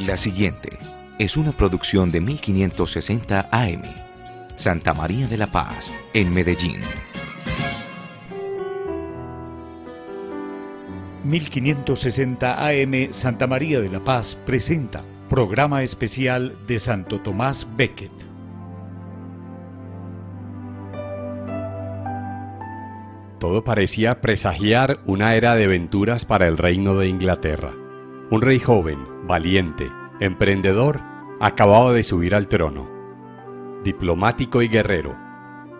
La siguiente es una producción de 1560 AM, Santa María de la Paz, en Medellín. 1560 AM Santa María de la Paz presenta programa especial de Santo Tomás Becket. Todo parecía presagiar una era de venturas para el reino de Inglaterra. Un rey joven, valiente, emprendedor, acababa de subir al trono. Diplomático y guerrero,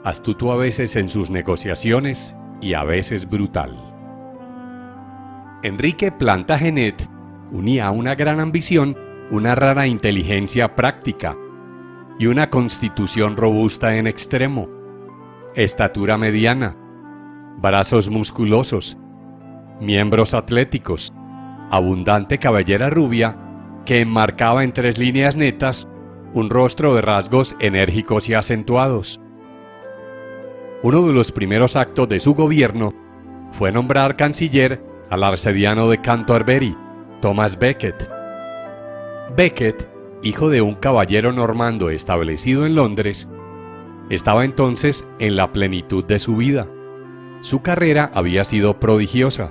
astuto a veces en sus negociaciones y a veces brutal. Enrique Plantagenet unía a una gran ambición una rara inteligencia práctica y una constitución robusta en extremo, estatura mediana, brazos musculosos, miembros atléticos, abundante cabellera rubia que enmarcaba en 3 líneas netas un rostro de rasgos enérgicos y acentuados. Uno de los primeros actos de su gobierno fue nombrar canciller al arcediano de Canterbury, Thomas Becket. Becket, hijo de un caballero normando establecido en Londres, estaba entonces en la plenitud de su vida. Su carrera había sido prodigiosa.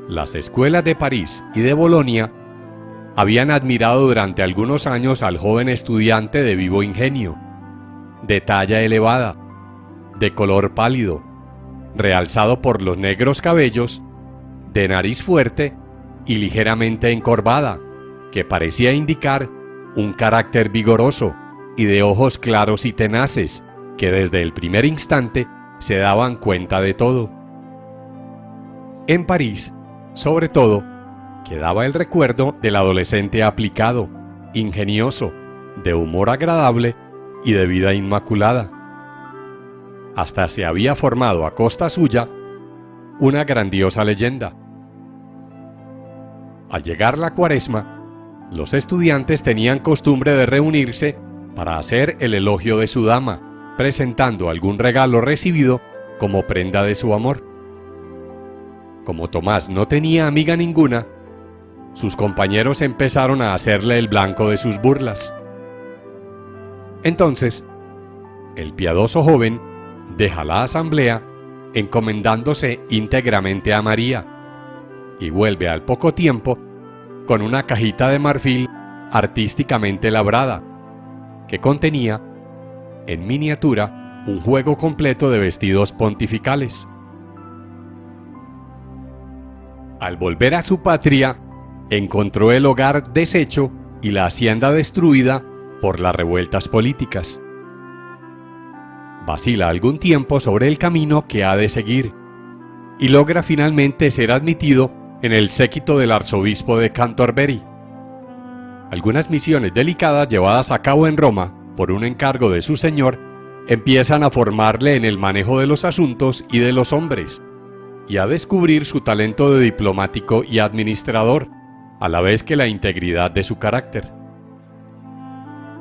Las escuelas de París y de Bolonia habían admirado durante algunos años al joven estudiante de vivo ingenio, de talla elevada, de color pálido, realzado por los negros cabellos, de nariz fuerte y ligeramente encorvada, que parecía indicar un carácter vigoroso, y de ojos claros y tenaces, que desde el primer instante se daban cuenta de todo. En París, sobre todo, quedaba el recuerdo del adolescente aplicado, ingenioso, de humor agradable y de vida inmaculada. Hasta se había formado a costa suya una grandiosa leyenda. Al llegar la Cuaresma, los estudiantes tenían costumbre de reunirse para hacer el elogio de su dama, presentando algún regalo recibido como prenda de su amor. Como Tomás no tenía amiga ninguna, sus compañeros empezaron a hacerle el blanco de sus burlas. Entonces, el piadoso joven deja la asamblea encomendándose íntegramente a María y vuelve al poco tiempo con una cajita de marfil artísticamente labrada que contenía en miniatura un juego completo de vestidos pontificales. Al volver a su patria, encontró el hogar deshecho y la hacienda destruida por las revueltas políticas. Vacila algún tiempo sobre el camino que ha de seguir y logra finalmente ser admitido en el séquito del arzobispo de Canterbury. Algunas misiones delicadas llevadas a cabo en Roma por un encargo de su señor empiezan a formarle en el manejo de los asuntos y de los hombres, y a descubrir su talento de diplomático y administrador, a la vez que la integridad de su carácter.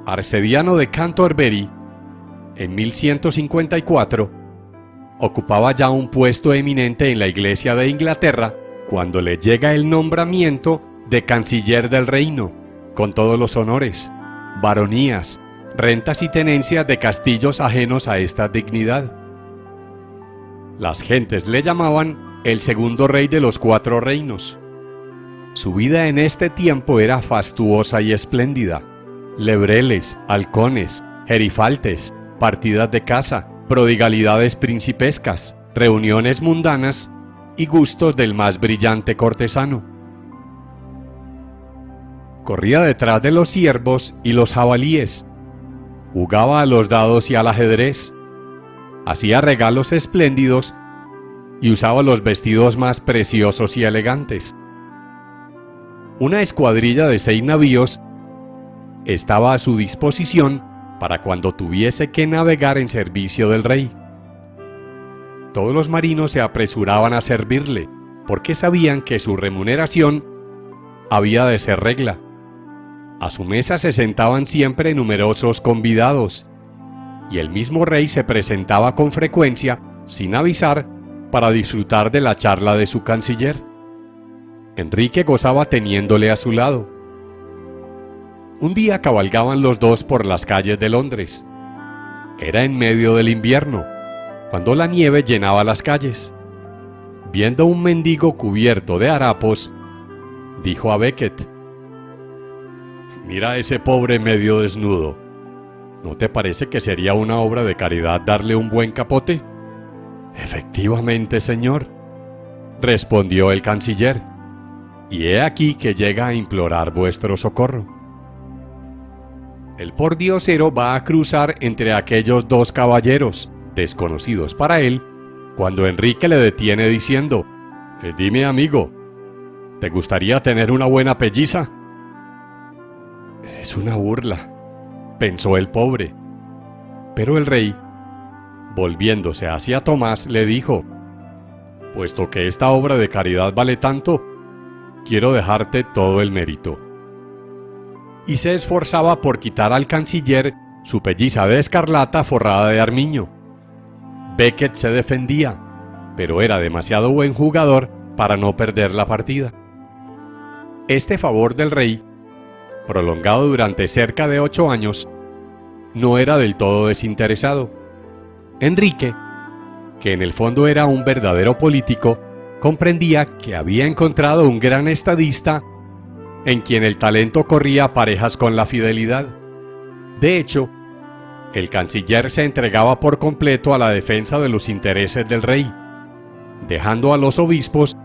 Arcediano de Canterbury, en 1154, ocupaba ya un puesto eminente en la Iglesia de Inglaterra cuando le llega el nombramiento de canciller del reino, con todos los honores, baronías, rentas y tenencias de castillos ajenos a esta dignidad. Las gentes le llamaban el segundo rey de los 4 reinos. Su vida en este tiempo era fastuosa y espléndida. Lebreles, halcones, gerifaltes, partidas de caza, prodigalidades principescas, reuniones mundanas y gustos del más brillante cortesano. Corría detrás de los ciervos y los jabalíes, jugaba a los dados y al ajedrez, hacía regalos espléndidos y usaba los vestidos más preciosos y elegantes. Una escuadrilla de 6 navíos estaba a su disposición para cuando tuviese que navegar en servicio del rey. Todos los marinos se apresuraban a servirle, porque sabían que su remuneración había de ser regla. A su mesa se sentaban siempre numerosos convidados, y el mismo rey se presentaba con frecuencia, sin avisar, para disfrutar de la charla de su canciller. Enrique gozaba teniéndole a su lado, Un día cabalgaban los dos por las calles de Londres. Era en medio del invierno, cuando la nieve llenaba las calles. Viendo un mendigo cubierto de harapos, dijo a Beckett: «Mira a ese pobre medio desnudo. ¿No te parece que sería una obra de caridad darle un buen capote?» «Efectivamente, señor», respondió el canciller, «y he aquí que llega a implorar vuestro socorro». El pordiosero va a cruzar entre aquellos dos caballeros, desconocidos para él, cuando Enrique le detiene diciendo: «Dime, amigo, ¿te gustaría tener una buena pelliza?» «Es una burla», pensó el pobre. Pero el rey, volviéndose hacia Tomás, le dijo: «Puesto que esta obra de caridad vale tanto, quiero dejarte todo el mérito». Y se esforzaba por quitar al canciller su pelliza de escarlata forrada de armiño. Beckett se defendía, pero era demasiado buen jugador para no perder la partida. Este favor del rey, prolongado durante cerca de 8 años, no era del todo desinteresado. Enrique, que en el fondo era un verdadero político, comprendía que había encontrado un gran estadista en quien el talento corría parejas con la fidelidad. De hecho, el canciller se entregaba por completo a la defensa de los intereses del rey, dejando a los obispos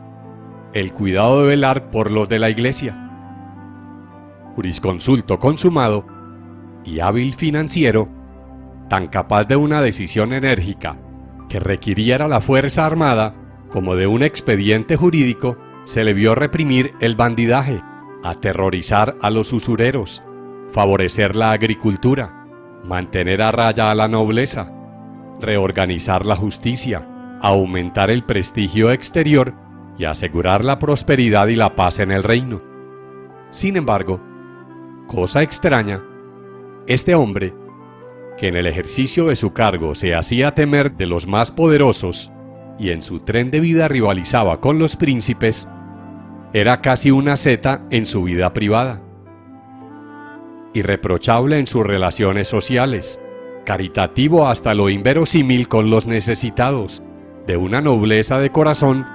el cuidado de velar por los de la iglesia. Jurisconsulto consumado y hábil financiero, tan capaz de una decisión enérgica que requiriera la fuerza armada como de un expediente jurídico, se le vio reprimir el bandidaje, aterrorizar a los usureros, favorecer la agricultura, mantener a raya a la nobleza, reorganizar la justicia, aumentar el prestigio exterior y asegurar la prosperidad y la paz en el reino. Sin embargo, cosa extraña, este hombre, que en el ejercicio de su cargo se hacía temer de los más poderosos y en su tren de vida rivalizaba con los príncipes, era casi una asceta en su vida privada, irreprochable en sus relaciones sociales, caritativo hasta lo inverosímil con los necesitados, de una nobleza de corazón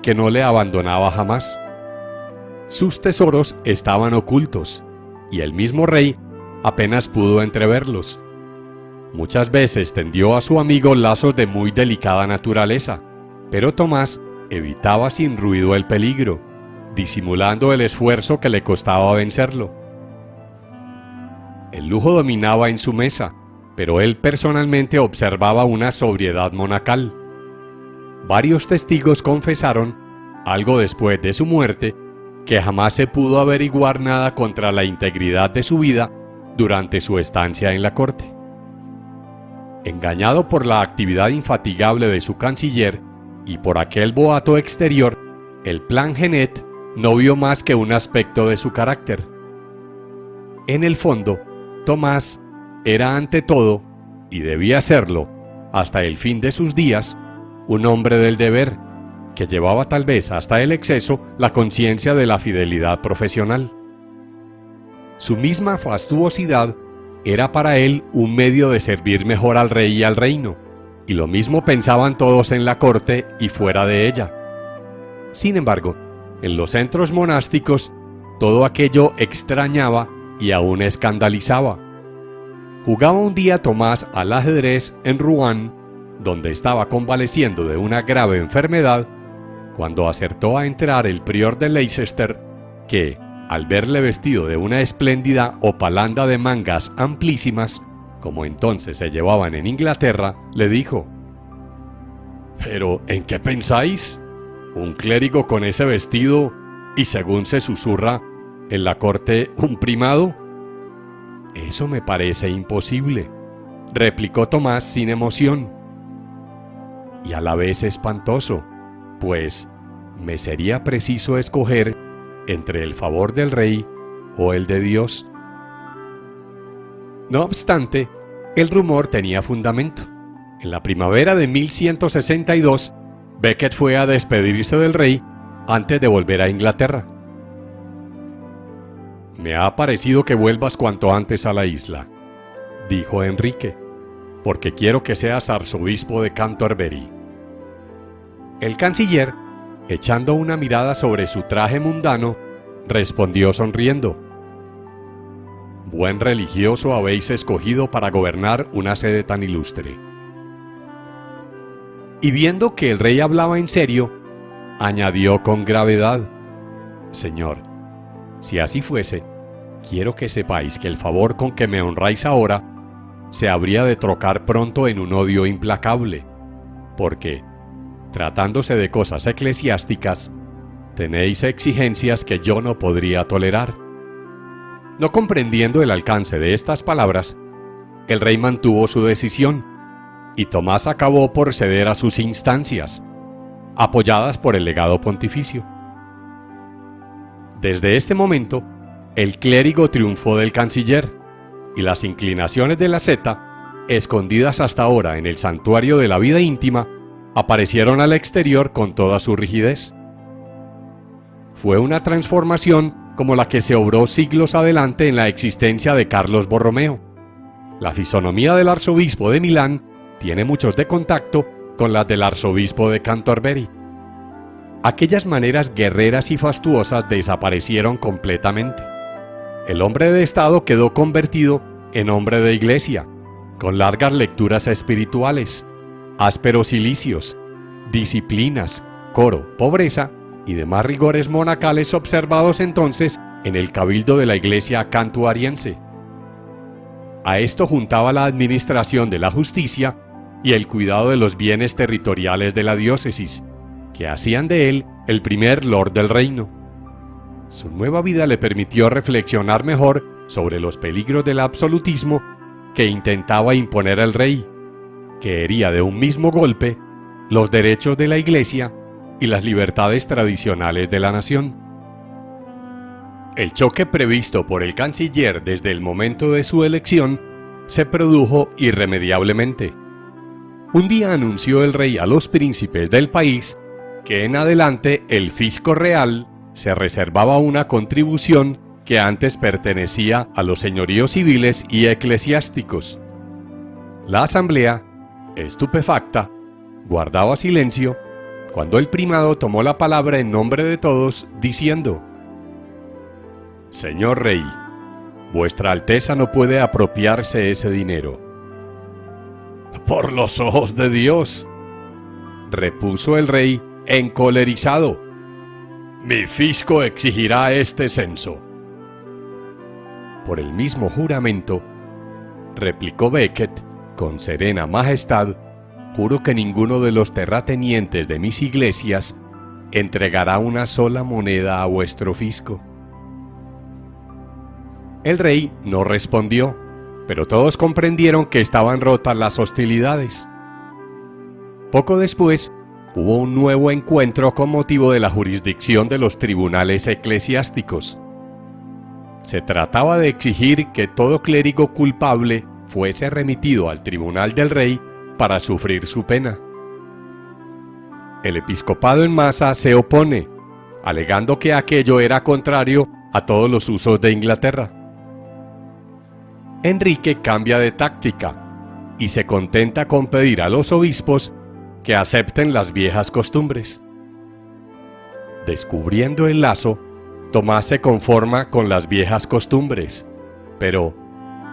que no le abandonaba jamás. Sus tesoros estaban ocultos, y el mismo rey apenas pudo entreverlos. Muchas veces tendió a su amigo lazos de muy delicada naturaleza, pero Tomás evitaba sin ruido el peligro, disimulando el esfuerzo que le costaba vencerlo. El lujo dominaba en su mesa, pero él personalmente observaba una sobriedad monacal. Varios testigos confesaron, algo después de su muerte, que jamás se pudo averiguar nada contra la integridad de su vida durante su estancia en la corte. Engañado por la actividad infatigable de su canciller y por aquel boato exterior, el plan Genet no vio más que un aspecto de su carácter. En el fondo, Tomás era ante todo, y debía serlo hasta el fin de sus días, un hombre del deber, que llevaba tal vez hasta el exceso la conciencia de la fidelidad profesional. Su misma fastuosidad era para él un medio de servir mejor al rey y al reino, y lo mismo pensaban todos en la corte y fuera de ella. Sin embargo, en los centros monásticos, todo aquello extrañaba y aún escandalizaba. Jugaba un día Tomás al ajedrez en Rouen, donde estaba convaleciendo de una grave enfermedad, cuando acertó a entrar el prior de Leicester, que, al verle vestido de una espléndida hopalanda de mangas amplísimas, como entonces se llevaban en Inglaterra, le dijo: «¿Pero en qué pensáis? ¿Un clérigo con ese vestido y, según se susurra, en la corte un primado?» «Eso me parece imposible», replicó Tomás sin emoción, «y a la vez espantoso, pues me sería preciso escoger entre el favor del rey o el de Dios». No obstante, el rumor tenía fundamento. En la primavera de 1162, Becket fue a despedirse del rey antes de volver a Inglaterra. Me ha parecido que vuelvas cuanto antes a la isla, dijo Enrique, porque quiero que seas arzobispo de Canterbury. El canciller, echando una mirada sobre su traje mundano, respondió sonriendo: Buen religioso habéis escogido para gobernar una sede tan ilustre. Y viendo que el rey hablaba en serio, añadió con gravedad: Señor, si así fuese, quiero que sepáis que el favor con que me honráis ahora se habría de trocar pronto en un odio implacable, porque, tratándose de cosas eclesiásticas, tenéis exigencias que yo no podría tolerar. No comprendiendo el alcance de estas palabras, el rey mantuvo su decisión, y Tomás acabó por ceder a sus instancias, apoyadas por el legado pontificio. Desde este momento, el clérigo triunfó del canciller, y las inclinaciones de la seta, escondidas hasta ahora en el santuario de la vida íntima, aparecieron al exterior con toda su rigidez. Fue una transformación como la que se obró siglos adelante en la existencia de Carlos Borromeo. La fisonomía del arzobispo de Milán tiene muchos de contacto con las del arzobispo de Canterbury. Aquellas maneras guerreras y fastuosas desaparecieron completamente. El hombre de Estado quedó convertido en hombre de iglesia, con largas lecturas espirituales, ásperos cilicios, disciplinas, coro, pobreza y demás rigores monacales observados entonces en el cabildo de la iglesia cantuariense. A esto juntaba la administración de la justicia y el cuidado de los bienes territoriales de la diócesis, que hacían de él el primer lord del reino. Su nueva vida le permitió reflexionar mejor sobre los peligros del absolutismo que intentaba imponer el rey, que hería de un mismo golpe los derechos de la iglesia y las libertades tradicionales de la nación. El choque previsto por el canciller desde el momento de su elección se produjo irremediablemente. Un día anunció el rey a los príncipes del país que en adelante el fisco real se reservaba una contribución que antes pertenecía a los señoríos civiles y eclesiásticos. La asamblea, estupefacta, guardaba silencio cuando el primado tomó la palabra en nombre de todos, diciendo: Señor rey, vuestra alteza no puede apropiarse ese dinero. Por los ojos de Dios, repuso el rey encolerizado, mi fisco exigirá este censo. Por el mismo juramento, replicó Becket con serena majestad, juro que ninguno de los terratenientes de mis iglesias entregará una sola moneda a vuestro fisco. El rey no respondió, pero todos comprendieron que estaban rotas las hostilidades. Poco después, hubo un nuevo encuentro con motivo de la jurisdicción de los tribunales eclesiásticos. Se trataba de exigir que todo clérigo culpable fuese remitido al tribunal del rey para sufrir su pena. El episcopado en masa se opone, alegando que aquello era contrario a todos los usos de Inglaterra. Enrique cambia de táctica y se contenta con pedir a los obispos que acepten las viejas costumbres. Descubriendo el lazo, Tomás se conforma con las viejas costumbres, pero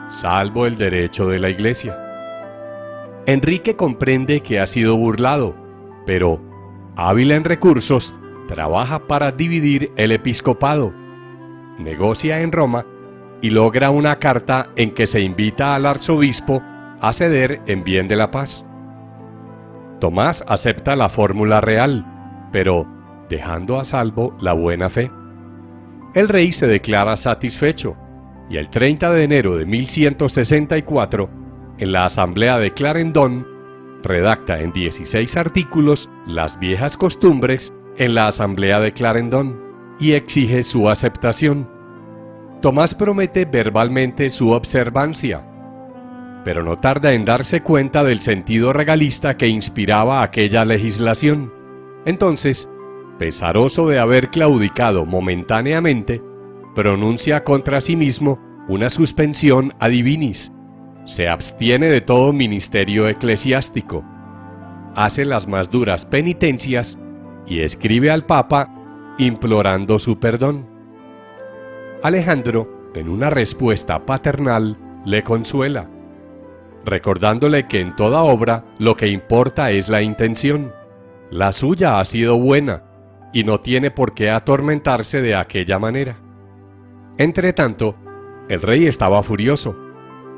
salvo el derecho de la Iglesia. Enrique comprende que ha sido burlado, pero, hábil en recursos, trabaja para dividir el episcopado, negocia en Roma y logra una carta en que se invita al arzobispo a ceder en bien de la paz. Tomás acepta la fórmula real, pero dejando a salvo la buena fe. El rey se declara satisfecho, y el 30 de enero de 1164, en la asamblea de Clarendon, redacta en 16 artículos las viejas costumbres en la asamblea de Clarendon, y exige su aceptación. Tomás promete verbalmente su observancia, pero no tarda en darse cuenta del sentido regalista que inspiraba aquella legislación. Entonces, pesaroso de haber claudicado momentáneamente, pronuncia contra sí mismo una suspensión ad divinis, se abstiene de todo ministerio eclesiástico, hace las más duras penitencias y escribe al Papa implorando su perdón. Alejandro, en una respuesta paternal, le consuela, recordándole que en toda obra lo que importa es la intención. La suya ha sido buena y no tiene por qué atormentarse de aquella manera. Entretanto, el rey estaba furioso.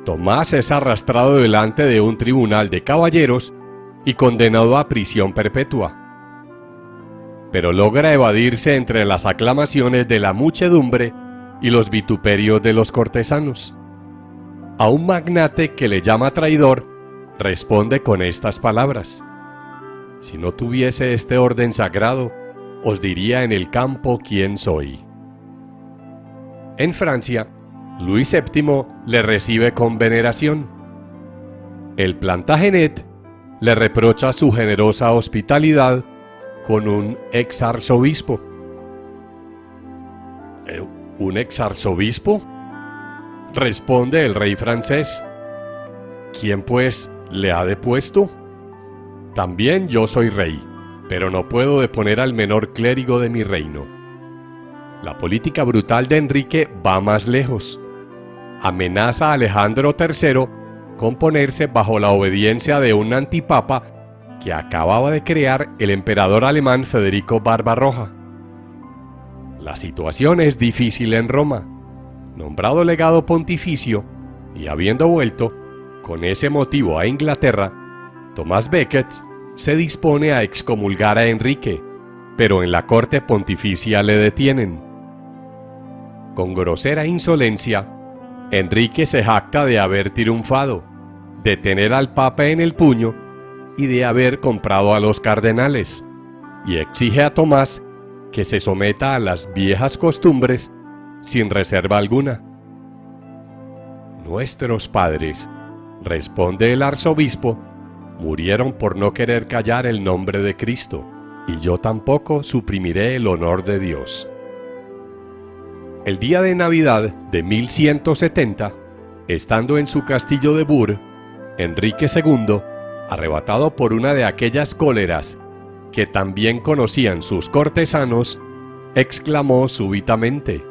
Tomás es arrastrado delante de un tribunal de caballeros y condenado a prisión perpetua. Pero logra evadirse entre las aclamaciones de la muchedumbre y los vituperios de los cortesanos. A un magnate que le llama traidor, responde con estas palabras: si no tuviese este orden sagrado, os diría en el campo quién soy. En Francia, Luis VII le recibe con veneración. El Plantagenet le reprocha su generosa hospitalidad con un exarzobispo. ¿Un exarzobispo?, responde el rey francés. ¿Quién pues le ha depuesto? También yo soy rey, pero no puedo deponer al menor clérigo de mi reino. La política brutal de Enrique va más lejos. Amenaza a Alejandro III con ponerse bajo la obediencia de un antipapa que acababa de crear el emperador alemán Federico Barbarroja. La situación es difícil en Roma. Nombrado legado pontificio y habiendo vuelto con ese motivo a Inglaterra, Tomás Becket se dispone a excomulgar a Enrique, pero en la corte pontificia le detienen. Con grosera insolencia, Enrique se jacta de haber triunfado, de tener al Papa en el puño y de haber comprado a los cardenales, y exige a Tomás que se someta a las viejas costumbres sin reserva alguna. Nuestros padres, responde el arzobispo, murieron por no querer callar el nombre de Cristo, y yo tampoco suprimiré el honor de Dios. El día de Navidad de 1170, estando en su castillo de Bur, Enrique II, arrebatado por una de aquellas cóleras que también conocían sus cortesanos, exclamó súbitamente: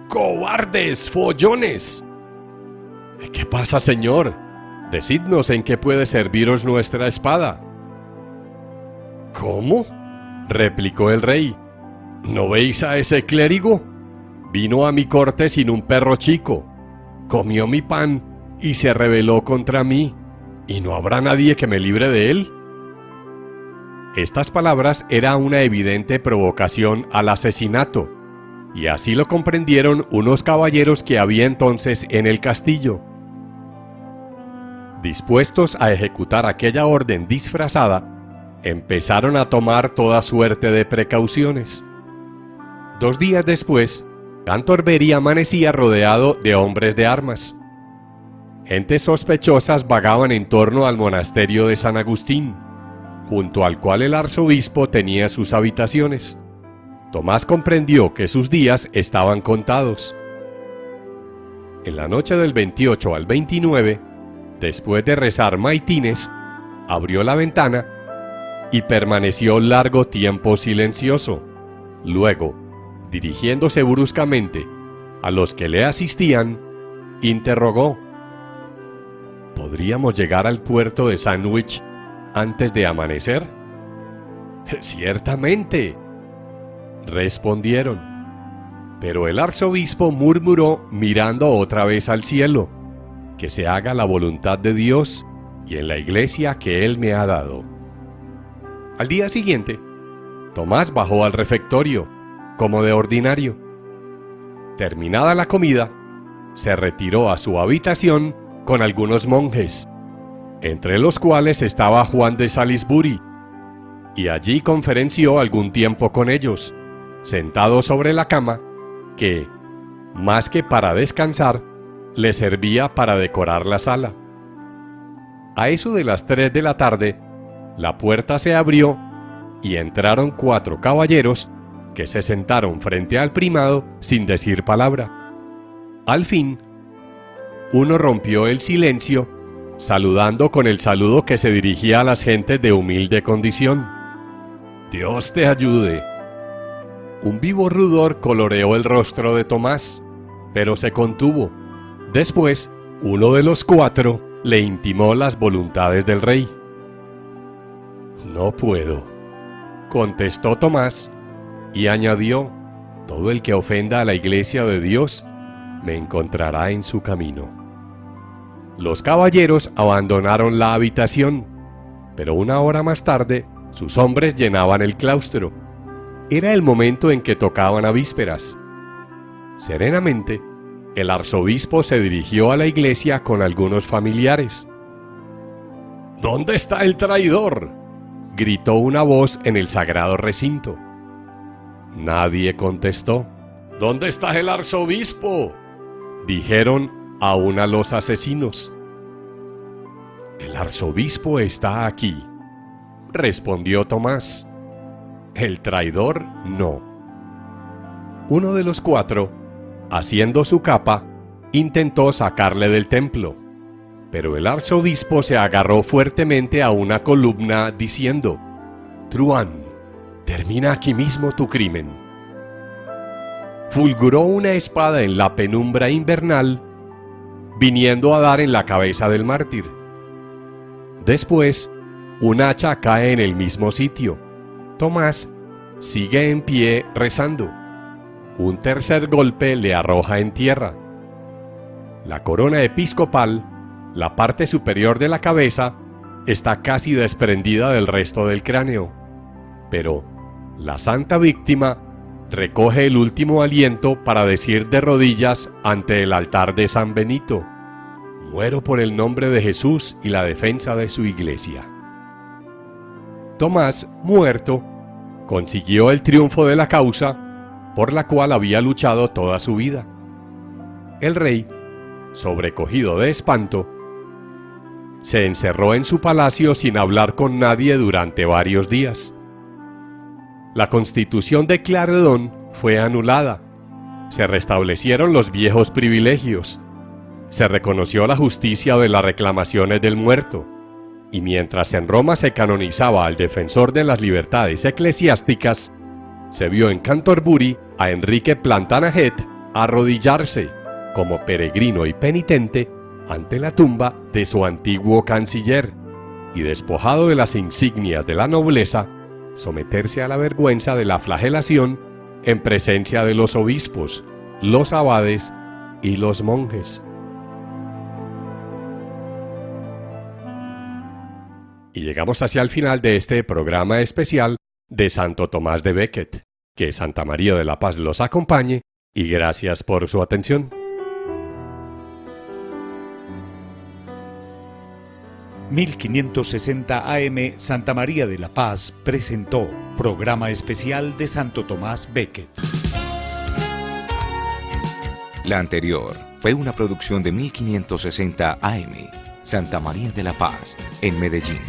¡cobardes, follones! ¿Qué pasa, señor? Decidnos en qué puede serviros nuestra espada. ¿Cómo?, replicó el rey. ¿No veis a ese clérigo? Vino a mi corte sin un perro chico, comió mi pan y se rebeló contra mí, ¿y no habrá nadie que me libre de él? Estas palabras eran una evidente provocación al asesinato, y así lo comprendieron unos caballeros que había entonces en el castillo. Dispuestos a ejecutar aquella orden disfrazada, empezaron a tomar toda suerte de precauciones. 2 días después, Cantorberi amanecía rodeado de hombres de armas. Gentes sospechosas vagaban en torno al monasterio de San Agustín, junto al cual el arzobispo tenía sus habitaciones. Tomás comprendió que sus días estaban contados. En la noche del 28 al 29, después de rezar maitines, abrió la ventana y permaneció largo tiempo silencioso. Luego, dirigiéndose bruscamente a los que le asistían, interrogó: ¿podríamos llegar al puerto de Sandwich antes de amanecer? Ciertamente, respondieron. Pero el arzobispo murmuró mirando otra vez al cielo: que se haga la voluntad de Dios y en la iglesia que Él me ha dado. Al día siguiente, Tomás bajó al refectorio, como de ordinario. Terminada la comida, se retiró a su habitación con algunos monjes, entre los cuales estaba Juan de Salisbury, y allí conferenció algún tiempo con ellos, sentado sobre la cama, que, más que para descansar, le servía para decorar la sala. A eso de las 3 de la tarde, la puerta se abrió y entraron 4 caballeros que se sentaron frente al primado sin decir palabra. Al fin, uno rompió el silencio, saludando con el saludo que se dirigía a las gentes de humilde condición. «Dios te ayude». Un vivo rudor coloreó el rostro de Tomás, pero se contuvo. Después, uno de los cuatro le intimó las voluntades del rey. «No puedo», contestó Tomás, y añadió: «Todo el que ofenda a la iglesia de Dios me encontrará en su camino». Los caballeros abandonaron la habitación, pero una hora más tarde sus hombres llenaban el claustro. Era el momento en que tocaban a vísperas. Serenamente, el arzobispo se dirigió a la iglesia con algunos familiares. «¿Dónde está el traidor?», gritó una voz en el sagrado recinto. Nadie contestó. «¿Dónde está el arzobispo?», dijeron aún a los asesinos. «El arzobispo está aquí», respondió Tomás. «El traidor no». Uno de los cuatro, haciendo su capa, intentó sacarle del templo, pero el arzobispo se agarró fuertemente a una columna diciendo: «Truán, termina aquí mismo tu crimen». Fulguró una espada en la penumbra invernal, viniendo a dar en la cabeza del mártir. Después, un hacha cae en el mismo sitio. Tomás sigue en pie rezando. Un tercer golpe le arroja en tierra. La corona episcopal, la parte superior de la cabeza, está casi desprendida del resto del cráneo. Pero la santa víctima recoge el último aliento para decir de rodillas ante el altar de San Benito: «Muero por el nombre de Jesús y la defensa de su iglesia». Tomás, muerto, consiguió el triunfo de la causa por la cual había luchado toda su vida. El rey, sobrecogido de espanto, se encerró en su palacio sin hablar con nadie durante varios días. La Constitución de Clarendon fue anulada. Se restablecieron los viejos privilegios. Se reconoció la justicia de las reclamaciones del muerto. Y mientras en Roma se canonizaba al defensor de las libertades eclesiásticas, se vio en Canterbury a Enrique Plantagenet arrodillarse como peregrino y penitente ante la tumba de su antiguo canciller, y despojado de las insignias de la nobleza, someterse a la vergüenza de la flagelación en presencia de los obispos, los abades y los monjes. Y llegamos hacia el final de este programa especial de Santo Tomás de Becket. Que Santa María de la Paz los acompañe y gracias por su atención. 1560 AM Santa María de la Paz presentó Programa Especial de Santo Tomás Becket. La anterior fue una producción de 1560 AM Santa María de la Paz en Medellín.